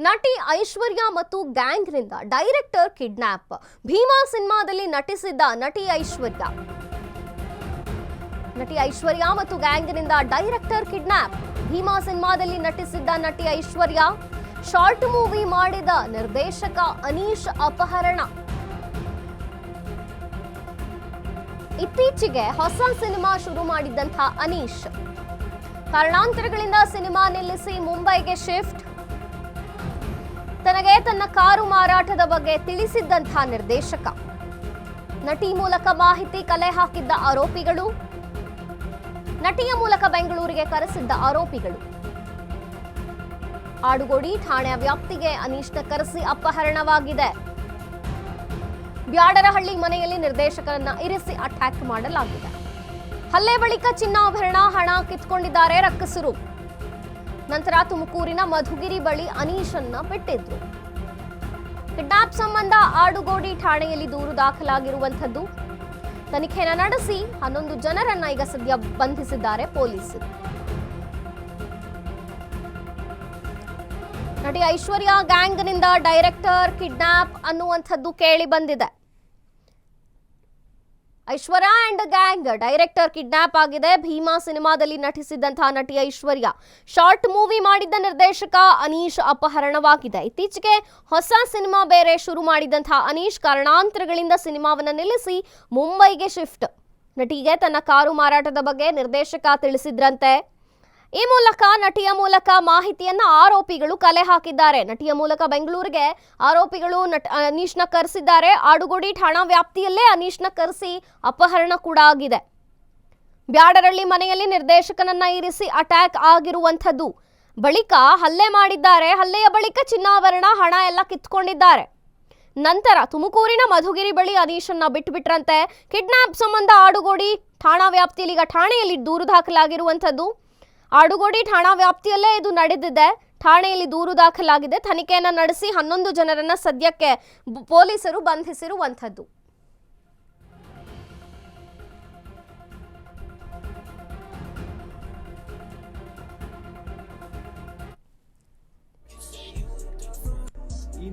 ನಟಿ ಐಶ್ವರ್ಯ ಮತ್ತು ಗ್ಯಾಂಗ್ನಿಂದ director kidnap. Bima ಸಿನಿಮಾದಲ್ಲಿ ನಟಿಸಿದ್ದ ನಟಿ ಐಶ್ವರ್ಯ ಮತ್ತು ಗ್ಯಾಂಗ್ನಿಂದ ಡೈರೆಕ್ಟರ್ ಕಿಡ್ನಾಪ್. ಭೀಮಾ ಸಿನಿಮಾದಲ್ಲಿ ನಟಿಸಿದ್ದ ನಟಿ ಐಶ್ವರ್ಯ, ಶಾರ್ಟ್ ಮೂವಿ ಮಾಡಿದ ನಿರ್ದೇಶಕ ಅನೀಶ್ ಅಪಹರಣ. ಇತ್ತೀಚೆಗೆ ಹೊಸ ಸಿನಿಮಾ ಶುರು ಮಾಡಿದ್ದಂಥ ಅನೀಶ್ ಕಾರಣಾಂತರಗಳಿಂದ ಸಿನಿಮಾ ನಿಲ್ಲಿಸಿ ಮುಂಬೈಗೆ ಶಿಫ್ಟ್. ತನಗೆ ತನ್ನ ಕಾರು ಮಾರಾಟದ ಬಗ್ಗೆ ತಿಳಿಸಿದ್ದಂಥ ನಿರ್ದೇಶಕ, ನಟಿ ಮೂಲಕ ಮಾಹಿತಿ ಕಲೆ ಹಾಕಿದ್ದ ಆರೋಪಿಗಳು, ನಟಿಯ ಮೂಲಕ ಬೆಂಗಳೂರಿಗೆ ಕರೆಸಿದ್ದ ಆರೋಪಿಗಳು. ಆಡುಗೋಡಿ ಠಾಣೆಯ ವ್ಯಾಪ್ತಿಗೆ ಅನೀಶ್ನ ಕರೆಸಿ ಅಪಹರಣವಾಗಿದೆ. ಬ್ಯಾಡರಹಳ್ಳಿ ಮನೆಯಲ್ಲಿ ನಿರ್ದೇಶಕರನ್ನ ಇರಿಸಿ ಅಟ್ಯಾಕ್ ಮಾಡಲಾಗಿದೆ. ಹಲ್ಲೆ ಬಳಿಕ ಚಿನ್ನಾಭರಣ, ಹಣ ಕಿತ್ಕೊಂಡಿದ್ದಾರೆ ರಕ್ಕಸರು. ನಂತರ ತುಮಕೂರಿನ ಮಧುಗಿರಿ ಬಳಿ ಅನೀಶನ್ನ ಬಿಟ್ಟಿದ್ರು. ಕಿಡ್ನಾಪ್ ಸಂಬಂಧ ಆಡುಗೋಡಿ ಠಾಣೆಯಲ್ಲಿ ದೂರು ದಾಖಲಾಗಿರುವಂತದ್ದು. ತನಿಖೆಯನ್ನು ನಡೆಸಿ 11 ಜನರನ್ನ ಈಗ ಸದ್ಯ ಬಂಧಿಸಿದ್ದಾರೆ ಪೊಲೀಸರು. ನಟಿ ಐಶ್ವರ್ಯ ಗ್ಯಾಂಗ್ನಿಂದ ಡೈರೆಕ್ಟರ್ ಕಿಡ್ನಾಪ್ ಅನ್ನುವಂಥದ್ದು ಕೇಳಿ ಬಂದಿದೆ. ಐಶ್ವರ್ಯ ಅಂಡ್ ಗ್ಯಾಂಗ್ ಡೈರೆಕ್ಟರ್ ಕಿಡ್ನಾಪ್ ಆಗಿದೆ. ಭೀಮಾ ಸಿನಿಮಾದಲ್ಲಿ ನಟಿಸಿದ್ದಂತಹ ನಟಿ ಐಶ್ವರ್ಯ, ಶಾರ್ಟ್ ಮೂವಿ ಮಾಡಿದ್ದ ನಿರ್ದೇಶಕ ಅನೀಶ್ ಅಪಹರಣವಾಗಿದೆ. ಇತ್ತೀಚೆಗೆ ಹೊಸ ಸಿನಿಮಾ ಬೇರೆ ಶುರು ಮಾಡಿದಂತಹ ಅನೀಶ್ ಕಾರಣಾಂತರಗಳಿಂದ ಸಿನಿಮಾವನ್ನು ನಿಲ್ಲಿಸಿ ಮುಂಬೈಗೆ ಶಿಫ್ಟ್. ನಟಿಗೆ ತನ್ನ ಕಾರು ಮಾರಾಟದ ಬಗ್ಗೆ ನಿರ್ದೇಶಕ ತಿಳಿಸಿದ್ರಂತೆ. ಈ ಮೂಲಕ ನಟಿಯ ಮೂಲಕ ಮಾಹಿತಿಯನ್ನ ಆರೋಪಿಗಳು ಕಲೆ ಹಾಕಿದ್ದಾರೆ. ನಟಿಯ ಮೂಲಕ ಬೆಂಗಳೂರಿಗೆ ಆರೋಪಿಗಳು ಅನೀಶ್ನ ಕರೆಸಿದ್ದಾರೆ. ಆಡುಗೋಡಿ ಠಾಣಾ ವ್ಯಾಪ್ತಿಯಲ್ಲೇ ಅನೀಶ್ನ ಕರೆಸಿ ಅಪಹರಣ ಕೂಡ ಆಗಿದೆ. ಬ್ಯಾಡರಳ್ಳಿ ಮನೆಯಲ್ಲಿ ನಿರ್ದೇಶಕನನ್ನ ಇರಿಸಿ ಅಟ್ಯಾಕ್ ಆಗಿರುವಂಥದ್ದು. ಬಳಿಕ ಹಲ್ಲೆ ಮಾಡಿದ್ದಾರೆ. ಹಲ್ಲೆಯ ಬಳಿಕ ಚಿನ್ನಾಭರಣ, ಹಣ ಎಲ್ಲ ಕಿತ್ಕೊಂಡಿದ್ದಾರೆ. ನಂತರ ತುಮಕೂರಿನ ಮಧುಗಿರಿ ಬಳಿ ಅನೀಶನ್ನ ಬಿಟ್ಟುಬಿಟ್ರಂತೆ. ಕಿಡ್ನಾಪ್ ಸಂಬಂಧ ಆಡುಗೋಡಿ ಠಾಣಾ ವ್ಯಾಪ್ತಿಯಲ್ಲಿ ಈಗ ಠಾಣೆಯಲ್ಲಿ ದೂರು ದಾಖಲಾಗಿರುವಂಥದ್ದು. ಆಡುಗೋಡಿ ಠಾಣಾ ವ್ಯಾಪ್ತಿಯಲ್ಲೇ ಇದು ನಡೆದಿದೆ. ಠಾಣೆಯಲ್ಲಿ ದೂರು ದಾಖಲಾಗಿದೆ. ತನಿಖೆಯನ್ನು ನಡೆಸಿ 11 ಜನರನ್ನ ಸದ್ಯಕ್ಕೆ ಪೊಲೀಸರು ಬಂಧಿಸಿರುವಂಥದ್ದು. ಈ